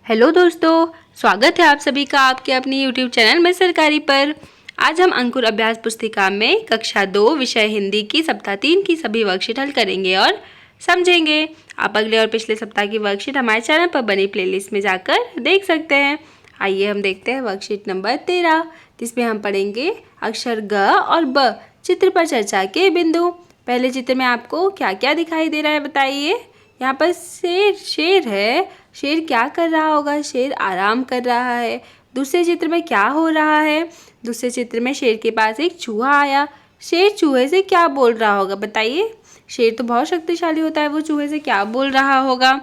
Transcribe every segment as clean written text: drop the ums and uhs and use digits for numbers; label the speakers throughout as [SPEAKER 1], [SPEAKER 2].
[SPEAKER 1] Hello दोस्तों, स्वागत है आप सभी का आपके अपनी यूट्यूब चैनल में सरकारी पर। आज हम अंकुर अभ्यास पुस्तिका में कक्षा 2 विषय हिंदी की सप्ताह 3 की सभी वर्कशीट हल करेंगे और समझेंगे। आप अगले और पिछले सप्ताह की वर्कशीट हमारे चैनल पर बनी प्लेलिस्ट में जाकर देख सकते हैं। आइए हम देखते हैं वर्कशीट नंबर 13, जिसमें हम पढ़ेंगे अक्षर ग और ब चित्र पर चर्चा के बिंदु। पहले चित्र में आपको क्या क्या दिखाई दे रहा है बताइए। यहाँ पर शेर है। शेर क्या कर रहा होगा? शेर आराम कर रहा है। दूसरे चित्र में क्या हो रहा है? दूसरे चित्र में शेर के पास एक चूहा आया। शेर चूहे से क्या बोल रहा होगा बताइए। शेर तो बहुत शक्तिशाली होता है, वो चूहे से क्या बोल रहा होगा?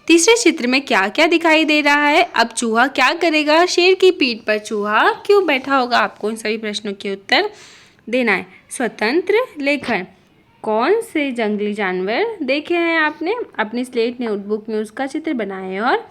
[SPEAKER 1] तीसरे चित्र में क्या क्या दिखाई दे रहा है? अब चूहा क्या करेगा? शेर की पीठ पर चूहा क्यों बैठा होगा? आपको इन सभी प्रश्नों के उत्तर देना है। स्वतंत्र लेखन। कौन से जंगली जानवर देखे हैं आपने? अपनी स्लेट नोटबुक में उसका चित्र बनाएं और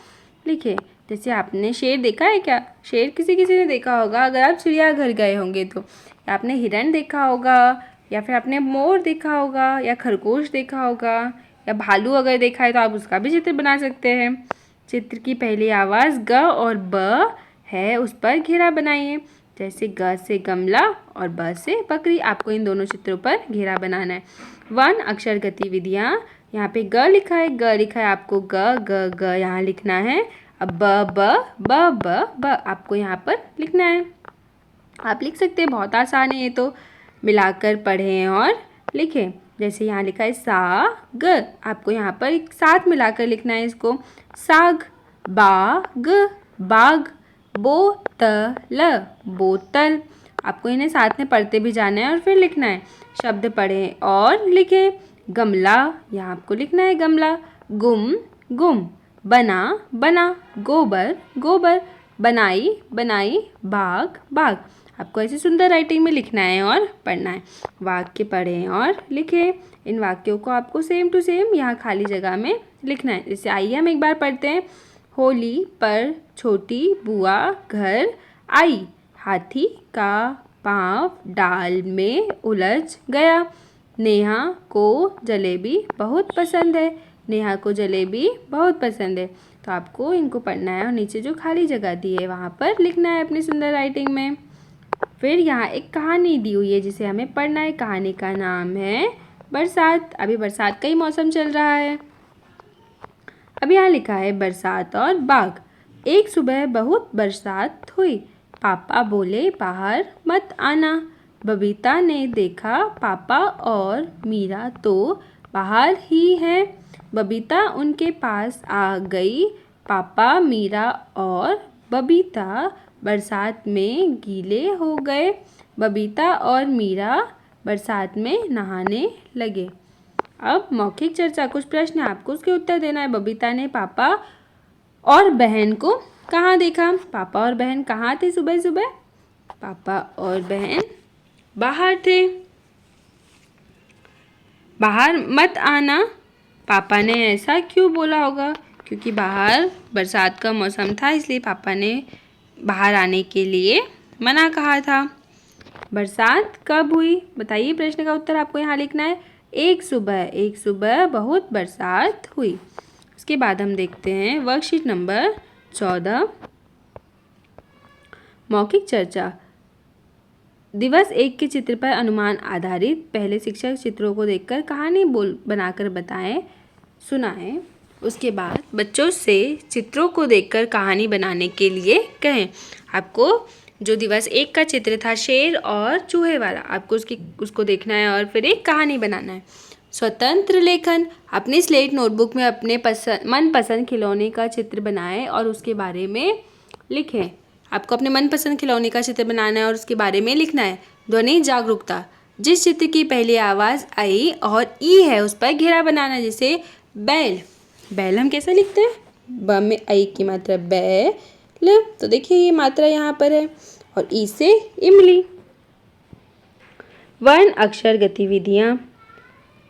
[SPEAKER 1] लिखें। जैसे आपने शेर देखा है क्या? शेर किसी ने देखा होगा अगर आप चिड़ियाघर गए होंगे तो। या आपने हिरन देखा होगा, या फिर आपने मोर देखा होगा, या खरगोश देखा होगा, या भालू अगर देखा है तो आप उसका भी चित्र बना सकते हैं। चित्र की पहली आवाज़ ग और ब है, उस पर घेरा बनाइए। जैसे ग से गमला और ब से बकरी। आपको इन दोनों चित्रों पर घेरा बनाना है। 1 अक्षर गतिविधियाँ। यहाँ पे ग लिखा है, ग लिखा है, आपको ग ग ग यहाँ लिखना है। अब ब आपको यहाँ पर लिखना है। आप लिख सकते हैं, बहुत आसान है ये तो। मिलाकर पढ़ें और लिखें। जैसे यहाँ लिखा है साग, आपको यहाँ पर एक साथ मिलाकर लिखना है इसको। साग, बाग, बाग, बोतल, बोतल। आपको इन्हें साथ में पढ़ते भी जाना है और फिर लिखना है। शब्द पढ़ें और लिखें। गमला, यहाँ आपको लिखना है गमला। गुम, गुम। बना, बना। गोबर, गोबर। बनाई, बनाई। बाग, बाग। आपको ऐसे सुंदर राइटिंग में लिखना है और पढ़ना है। वाक्य पढ़ें और लिखें। इन वाक्यों को आपको सेम टू सेम यहाँ खाली जगह में लिखना है। जैसे आइए हम एक बार पढ़ते हैं। होली पर छोटी बुआ घर आई। हाथी का पाँव डाल में उलझ गया। नेहा को जलेबी बहुत पसंद है। नेहा को जलेबी बहुत पसंद है। तो आपको इनको पढ़ना है और नीचे जो खाली जगह दी है वहाँ पर लिखना है अपनी सुंदर राइटिंग में। फिर यहाँ एक कहानी दी हुई है जिसे हमें पढ़ना है। कहानी का नाम है बरसात। अभी बरसात का ही मौसम चल रहा है। अब यहाँ लिखा है बरसात और बाग। एक सुबह बहुत बरसात हुई। पापा बोले बाहर मत आना। बबीता ने देखा पापा और मीरा तो बाहर ही हैं। बबीता उनके पास आ गई। पापा, मीरा और बबीता बरसात में गीले हो गए। बबीता और मीरा बरसात में नहाने लगे। अब मौखिक चर्चा, कुछ प्रश्न आपको उसके उत्तर देना है। बबीता ने पापा और बहन को कहाँ देखा? पापा और बहन कहाँ थे सुबह सुबह? पापा और बहन बाहर थे। बाहर मत आना, पापा ने ऐसा क्यों बोला होगा? क्योंकि बाहर बरसात का मौसम था, इसलिए पापा ने बाहर आने के लिए मना कहा था। बरसात कब हुई बताइए। प्रश्न का उत्तर आपको यहाँ लिखना है। एक सुबह बहुत बरसात हुई। उसके बाद हम देखते हैं वर्कशीट नंबर 14, मौखिक चर्चा। दिवस 1 के चित्र पर अनुमान आधारित पहले शिक्षक चित्रों को देखकर कहानी बनाकर बताएं, सुनाएं। उसके बाद बच्चों से चित्रों को देखकर कहानी बनाने के लिए कहें। आपको जो दिवस 1 का चित्र था शेर और चूहे वाला, आपको उसको देखना है और फिर एक कहानी बनाना है। स्वतंत्र लेखन। अपनी स्लेट नोटबुक में अपने मनपसंद खिलौने का चित्र बनाएं और उसके बारे में लिखें। आपको अपने मनपसंद खिलौने का चित्र बनाना है और उसके बारे में लिखना है। ध्वनि जागरूकता। जिस चित्र की पहली आवाज़ आई और ई है उस पर घेरा बनाना है। जैसे बैल, बैल हम कैसे लिखते हैं? ब में आई की मात्रा बैल, तो देखिए ये मात्रा यहाँ पर है। और ई से इमली। 1 अक्षर गतिविधियाँ।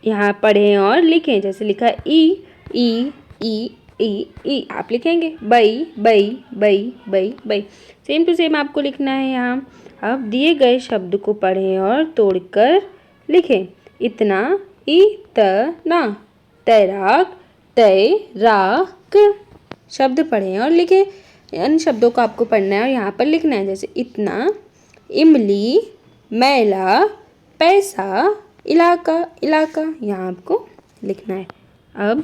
[SPEAKER 1] यहाँ पढ़ें और लिखें। जैसे लिखा है ई ई ई ई ई, आप लिखेंगे बई बई बई बई बई। सेम टू सेम आपको लिखना है यहाँ। अब दिए गए शब्द को पढ़ें और तोड़कर लिखें। इतना, इतना, तैराक, तैराक। शब्द पढ़ें और लिखें। इन शब्दों को आपको पढ़ना है और यहाँ पर लिखना है, जैसे इतना, इमली, मैला, पैसा, इलाका, इलाका, यहाँ आपको लिखना है। अब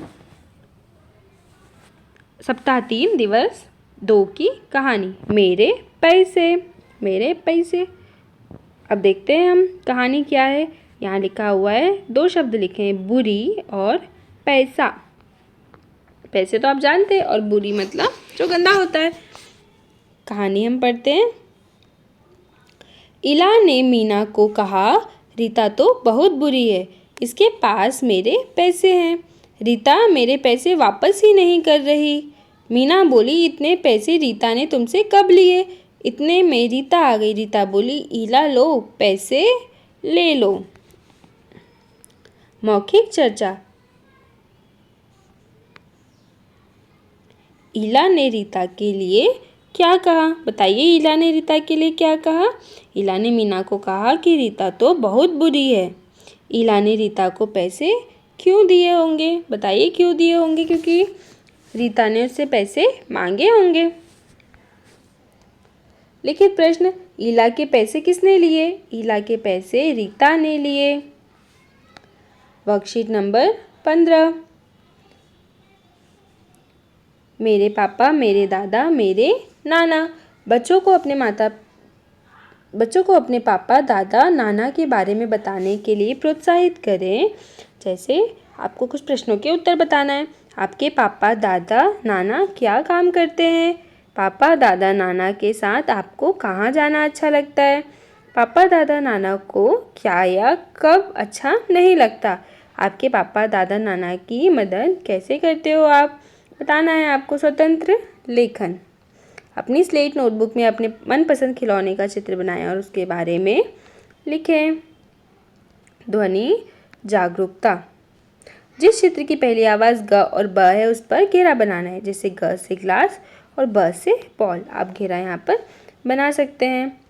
[SPEAKER 1] सप्ताह 3 दिवस 2 की कहानी, मेरे पैसे, मेरे पैसे। अब देखते हैं हम कहानी क्या है। यहाँ लिखा हुआ है, 2 शब्द लिखे हैं, बुरी और पैसा। पैसे तो आप जानते हैं और बुरी मतलब जो गंदा होता है। कहानी हम पढ़ते हैं। इला ने मीना को कहा, रीता तो बहुत बुरी है, इसके पास मेरे पैसे हैं। रीता मेरे पैसे वापस ही नहीं कर रही। मीना बोली, इतने पैसे रीता ने तुमसे कब लिए? इतने में रीता आ गई। रीता बोली, इला लो, पैसे ले लो। मौखिक चर्चा। इला ने रीता के लिए क्या कहा? बताइए, इला ने रीता के लिए क्या कहा? इला ने मीना को कहा कि रीता तो बहुत बुरी है। इला ने रीता को पैसे क्यों दिए होंगे? बताइए क्यों दिए होंगे? क्योंकि रीता ने उससे पैसे मांगे होंगे। लिखित प्रश्न, इला के पैसे किसने लिए? इला के पैसे रीता ने लिए। Worksheet number 15। मेरे पापा, मेरे दादा, मेरे नाना। बच्चों को अपने पापा, दादा, नाना के बारे में बताने के लिए प्रोत्साहित करें। जैसे आपको कुछ प्रश्नों के उत्तर बताना है। आपके पापा, दादा, नाना क्या काम करते हैं? पापा, दादा, नाना के साथ आपको कहाँ जाना अच्छा लगता है? पापा, दादा, नाना को क्या या कब अच्छा नहीं लगता? आपके पापा, दादा, नाना की मदद कैसे करते हो आप? बताना है आपको। स्वतंत्र लेखन। अपनी स्लेट नोटबुक में अपने मनपसंद खिलौने का चित्र बनाएं और उसके बारे में लिखें। ध्वनि जागरूकता। जिस चित्र की पहली आवाज़ ग और ब है उस पर घेरा बनाना है। जैसे ग से ग्लास और ब से बॉल। आप घेरा यहाँ पर बना सकते हैं।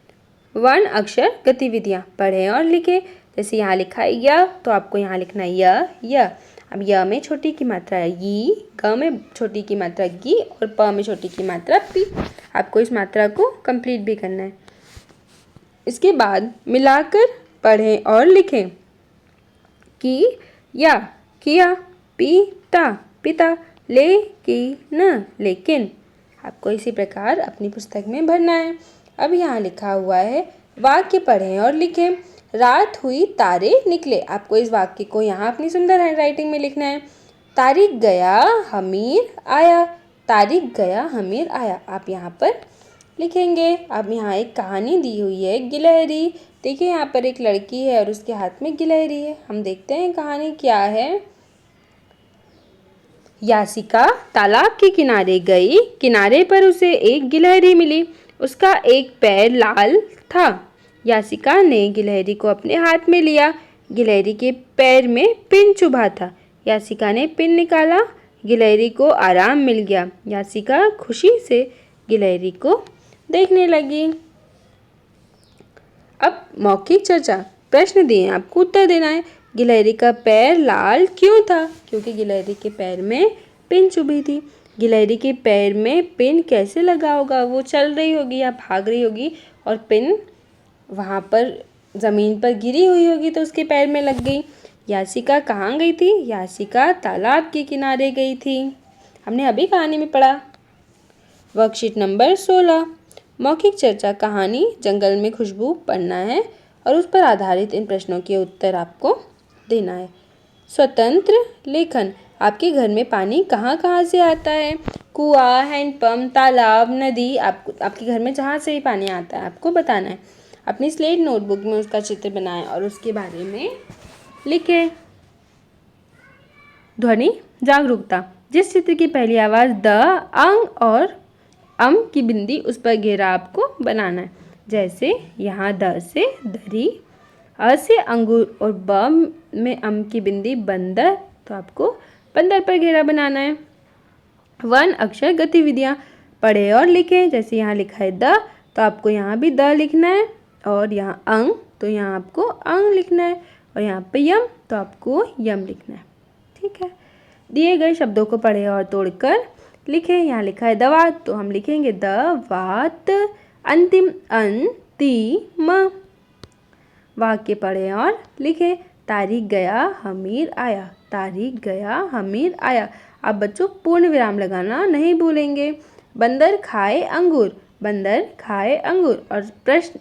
[SPEAKER 1] वर्ण अक्षर गतिविधियाँ पढ़ें और लिखें। जैसे यहाँ लिखा है य, तो आपको यहाँ लिखना है य। अब य में छोटी की मात्रा है ई, ग में छोटी की मात्रा गी और प में छोटी की मात्रा पी। आपको इस मात्रा को कंप्लीट भी करना है। इसके बाद मिलाकर पढ़ें और लिखें। की या, किया, पीता, पिता, लेकिन, लेकिन। आपको इसी प्रकार अपनी पुस्तक में भरना है। अब यहाँ लिखा हुआ है, वाक्य पढ़ें और लिखें। रात हुई, तारे निकले। आपको इस वाक्य को यहाँ अपनी सुंदर हैंडराइटिंग में लिखना है। तारिक गया, हमीर आया। तारिक गया, हमीर आया। आप यहाँ पर लिखेंगे। अब यहाँ एक कहानी दी हुई है, गिलहरी। देखिए यहाँ पर एक लड़की है और उसके हाथ में गिलहरी है। हम देखते हैं कहानी क्या है। यासिका तालाब के किनारे गई। किनारे पर उसे एक गिलहरी मिली। उसका एक पैर लाल था। यासिका ने गिलहरी को अपने हाथ में लिया। गिलहरी के पैर में पिन चुभा था। यासिका ने पिन निकाला। गिलहरी को आराम मिल गया। यासिका खुशी से गिलहरी को देखने लगी। अब मौखिक चर्चा। प्रश्न दिए, आपको उत्तर देना है। गिलहरी का पैर लाल क्यों था? क्योंकि गिलहरी के पैर में पिन चुभी थी। गिलहरी के पैर में पिन कैसे लगा होगा? वो चल रही होगी या भाग रही होगी और पिन वहाँ पर ज़मीन पर गिरी हुई होगी तो उसके पैर में लग गई। यासिका कहाँ गई थी? यासिका तालाब के किनारे गई थी। हमने अभी कहानी में पढ़ा। Worksheet number 16। मौखिक चर्चा। कहानी जंगल में खुशबू पढ़ना है और उस पर आधारित इन प्रश्नों के उत्तर आपको देना है। स्वतंत्र लेखन। आपके घर में पानी कहाँ कहाँ से आता है? कुआं, हैंडपंप, तालाब, नदी। आपके घर में जहाँ से ही पानी आता है आपको बताना है। अपनी स्लेट नोटबुक में उसका चित्र बनाएं और उसके बारे में लिखें। ध्वनि जागरूकता। जिस चित्र की पहली आवाज़ द, अंग और अम की बिंदी उस पर घेरा आपको बनाना है। जैसे यहाँ द से दरी, अ से अंगूर और ब में अम की बिंदी बंदर, तो आपको बंदर पर घेरा बनाना है। वर्ण अक्षर गतिविधियाँ पढ़ें और लिखें। जैसे यहाँ लिखा है द, तो आपको यहाँ भी द लिखना है और यहाँ अंग, तो यहाँ आपको अंग लिखना है और यहाँ पे यम, तो आपको यम लिखना है। ठीक है। दिए गए शब्दों को पढ़ें और तोड़कर लिखें। यहाँ लिखा है दवात, तो हम लिखेंगे दवात। अंतिम अंतिम। वाक्य पढ़ें और लिखें। तारिक गया हमीर आया, तारिक गया हमीर आया। अब बच्चों पूर्ण विराम लगाना नहीं भूलेंगे। बंदर खाए अंगूर, बंदर खाए अंगूर। और प्रश्न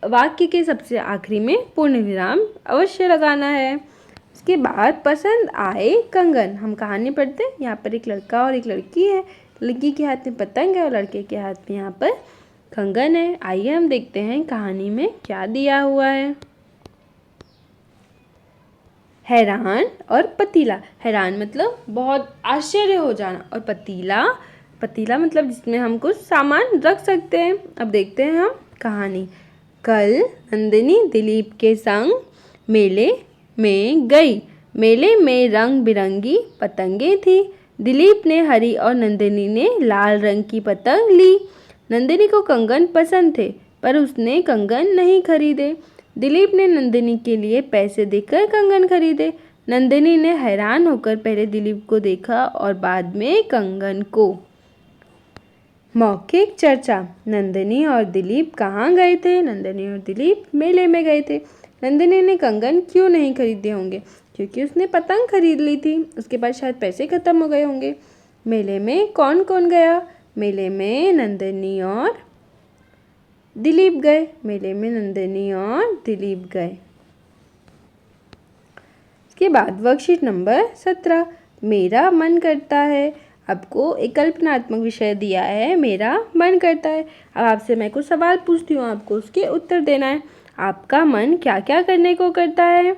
[SPEAKER 1] वाक्य के सबसे आखिरी में पूर्ण विराम अवश्य लगाना है। उसके बाद पसंद आए कंगन। हम कहानी पढ़ते हैं। यहाँ पर एक लड़का और एक लड़की है। लड़की के हाथ में पतंग है और लड़के के हाथ में यहाँ पर कंगन है। आइए हम देखते हैं कहानी में क्या दिया हुआ है। हैरान और पतीला। हैरान मतलब बहुत आश्चर्य हो जाना, और पतीला, पतीला मतलब जिसमें हम कुछ सामान रख सकते हैं। अब देखते हैं हम कहानी। कल नंदिनी दिलीप के संग मेले में गई। मेले में रंग बिरंगी पतंगें थी। दिलीप ने हरी और नंदिनी ने लाल रंग की पतंग ली। नंदिनी को कंगन पसंद थे, पर उसने कंगन नहीं खरीदे। दिलीप ने नंदिनी के लिए पैसे देकर कंगन खरीदे। नंदिनी ने हैरान होकर पहले दिलीप को देखा और बाद में कंगन को। मौखिक चर्चा। नंदिनी और दिलीप कहाँ गए थे? नंदिनी और दिलीप मेले में गए थे। नंदिनी ने कंगन क्यों नहीं खरीदे होंगे? क्योंकि उसने पतंग खरीद ली थी। उसके बाद शायद पैसे खत्म हो गए होंगे। मेले में कौन कौन गया? मेले में नंदिनी और दिलीप गए। मेले में नंदिनी और दिलीप गए। इसके बाद वर्कशीट नंबर 17। मेरा मन करता है। आपको एक कल्पनात्मक विषय दिया है, मेरा मन करता है। अब आपसे मैं कुछ सवाल पूछती हूँ, आपको उसके उत्तर देना है। आपका मन क्या क्या करने को करता है?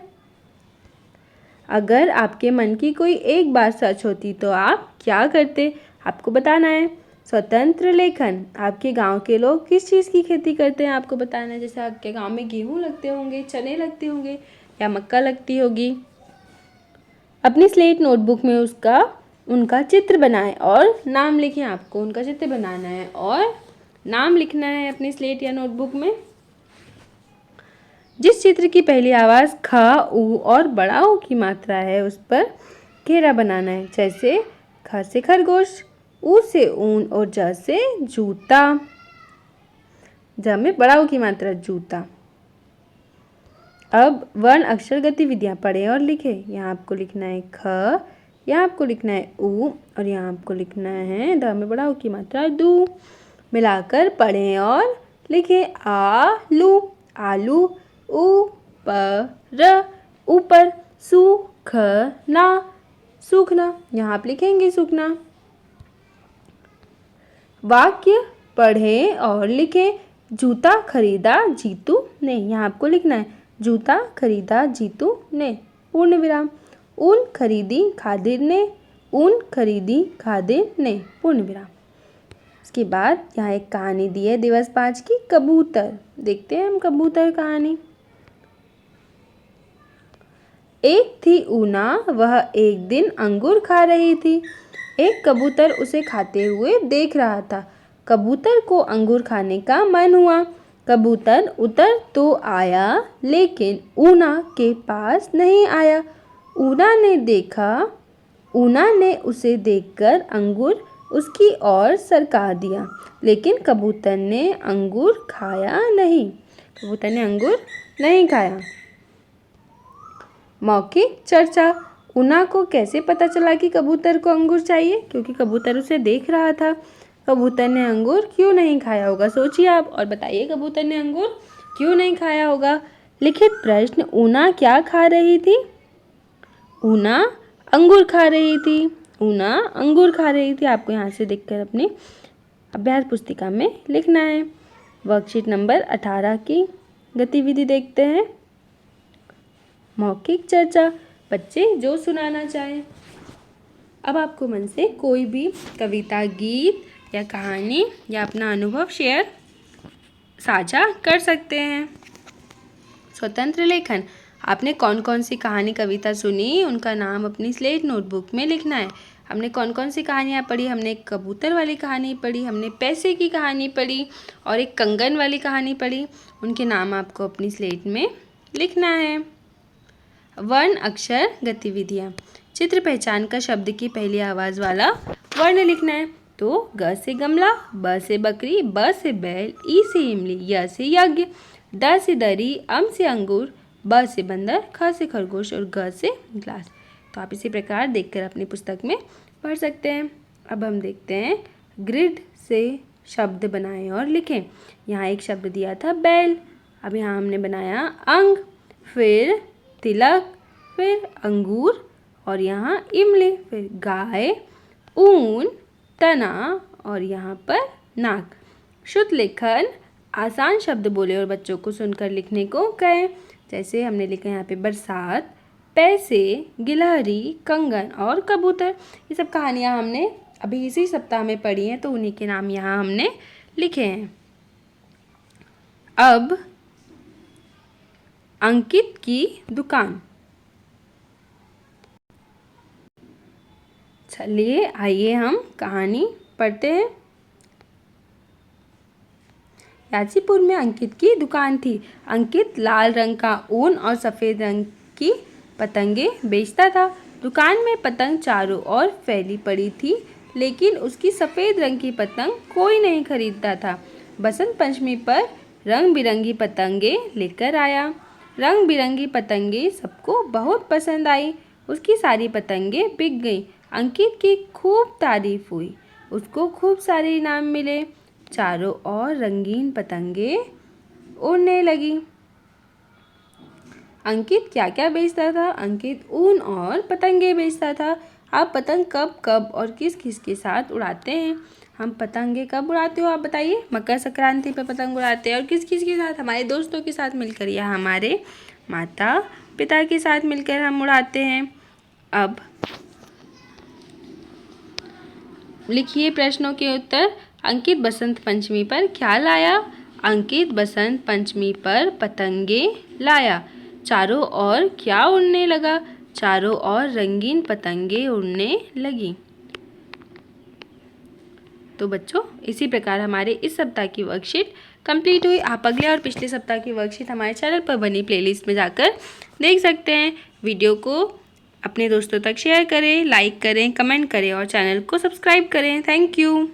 [SPEAKER 1] अगर आपके मन की कोई एक बात सच होती तो आप क्या करते? आपको बताना है। स्वतंत्र लेखन। आपके गांव के लोग किस चीज़ की खेती करते हैं? आपको बताना है। जैसे आपके गांव में गेहूँ लगते होंगे, चने लगते होंगे या मक्का लगती होगी। अपनी स्लेट नोटबुक में उनका चित्र बनाएं और नाम लिखें। आपको उनका चित्र बनाना है और नाम लिखना है अपनी स्लेट या नोटबुक में। जिस चित्र की पहली आवाज़ ख, उ और बड़ा ऊ की मात्रा है उस पर घेरा बनाना है। जैसे ख से खरगोश, ऊ से ऊन और ज से जूता। ज में बड़ा ऊ की मात्रा जूता। अब वर्ण अक्षर गतिविधियाँ पढ़ें और लिखें। यहाँ आपको लिखना है ख, यहाँ आपको लिखना है ऊ और यहाँ आपको लिखना है द में बड़ा ऊ की मात्रा दू। मिलाकर पढ़ें और लिखें। आलू, आलू। ऊपर, ऊपर। सूखना, सूखना। यहाँ आप लिखेंगे सूखना। वाक्य पढ़ें और लिखें। जूता खरीदा जीतू ने। यहाँ आपको लिखना है जूता खरीदा जीतू ने, पूर्ण विराम। ऊन खरीदी खादिर ने, ऊन खरीदी खादिर ने, पूर्ण विराम। इसके बाद यहाँ एक कहानी दी है दिवस 5 की, कबूतर। देखते हैं हम कबूतर कहानी। एक थी ऊना, वह एक दिन अंगूर खा रही थी। एक कबूतर उसे खाते हुए देख रहा था। कबूतर को अंगूर खाने का मन हुआ। कबूतर उतर तो आया, लेकिन ऊना के पास नहीं आया। ऊना ने उसे देखकर अंगूर उसकी ओर सरका दिया, लेकिन कबूतर ने अंगूर खाया नहीं। कबूतर ने अंगूर नहीं खाया। मौखिक चर्चा। ऊना को कैसे पता चला कि कबूतर को अंगूर चाहिए? क्योंकि कबूतर उसे देख रहा था। कबूतर ने अंगूर क्यों नहीं खाया होगा? सोचिए आप और बताइए कबूतर ने अंगूर क्यों नहीं खाया होगा। लिखित प्रश्न। ऊना क्या खा रही थी? ऊना अंगूर खा रही थी। ऊना अंगूर खा रही थी। आपको यहाँ से देखकर अपनी अभ्यास पुस्तिका में लिखना है। वर्कशीट नंबर 18 की गतिविधि देखते हैं। मौखिक चर्चा। बच्चे जो सुनाना चाहें। अब आपको मन से कोई भी कविता, गीत या कहानी या अपना अनुभव साझा कर सकते हैं। स्वतंत्र लेखन। आपने कौन कौन सी कहानी, कविता सुनी, उनका नाम अपनी स्लेट नोटबुक में लिखना है। हमने कौन कौन सी कहानियाँ पढ़ी? हमने एक कबूतर वाली कहानी पढ़ी, हमने पैसे की कहानी पढ़ी और एक कंगन वाली कहानी पढ़ी। उनके नाम आपको अपनी स्लेट में लिखना है। वर्ण अक्षर गतिविधियाँ। चित्र पहचान कर शब्द की पहली आवाज़ वाला वर्ण लिखना है। तो ग से गमला, ब से बकरी, ब से बैल, ई से इमली, य से यज्ञ, द से दरी, अम से अंगूर, ब से बंदर, ख से खरगोश और ग से ग्लास। तो आप इसी प्रकार देखकर अपनी पुस्तक में पढ़ सकते हैं। अब हम देखते हैं ग्रिड से शब्द बनाएं और लिखें। यहाँ एक शब्द दिया था बैल, अब यहाँ हमने बनाया अंग, फिर तिलक, फिर अंगूर और यहाँ इमली, फिर गाय, ऊन, तना और यहाँ पर नाक। शुद्ध लेखन आसान शब्द बोले और बच्चों को सुनकर लिखने को कहें। जैसे हमने लिखा यहाँ पे बरसात, पैसे, गिलहरी, कंगन और कबूतर। ये सब कहानियाँ हमने अभी इसी सप्ताह में पढ़ी हैं, तो उन्हीं के नाम यहाँ हमने लिखे हैं। अब अंकित की दुकान। चलिए आइए हम कहानी पढ़ते हैं। याजीपुर में अंकित की दुकान थी। अंकित लाल रंग का ऊन और सफ़ेद रंग की पतंगे बेचता था। दुकान में पतंग चारों ओर फैली पड़ी थी, लेकिन उसकी सफ़ेद रंग की पतंग कोई नहीं खरीदता था। बसंत पंचमी पर रंग बिरंगी पतंगे लेकर आया। रंग बिरंगी पतंगे सबको बहुत पसंद आई। उसकी सारी पतंगे बिक गईं। अंकित की खूब तारीफ हुई। उसको खूब सारे इनाम मिले। चारों ओर रंगीन पतंगे उड़ने लगी। अंकित क्या क्या बेचता था? अंकित ऊन और पतंगे बेचता था। आप पतंग कब कब और किस किस के साथ उड़ाते हैं? हम पतंगे कब उड़ाते हो आप बताइए? मकर संक्रांति पर पतंग उड़ाते हैं। और किस किस के साथ? हमारे दोस्तों के साथ मिलकर या हमारे माता पिता के साथ मिलकर हम उड़ाते हैं। अब लिखिए प्रश्नों के उत्तर। अंकित बसंत पंचमी पर क्या लाया? अंकित बसंत पंचमी पर पतंगे लाया। चारों ओर क्या उड़ने लगा? चारों ओर रंगीन पतंगे उड़ने लगी। तो बच्चों इसी प्रकार हमारे इस सप्ताह की वर्कशीट कंप्लीट हुई। आप अगले और पिछले सप्ताह की वर्कशीट हमारे चैनल पर बनी प्लेलिस्ट में जाकर देख सकते हैं। वीडियो को अपने दोस्तों तक शेयर करें, लाइक करें, कमेंट करें और चैनल को सब्सक्राइब करें। Thank you.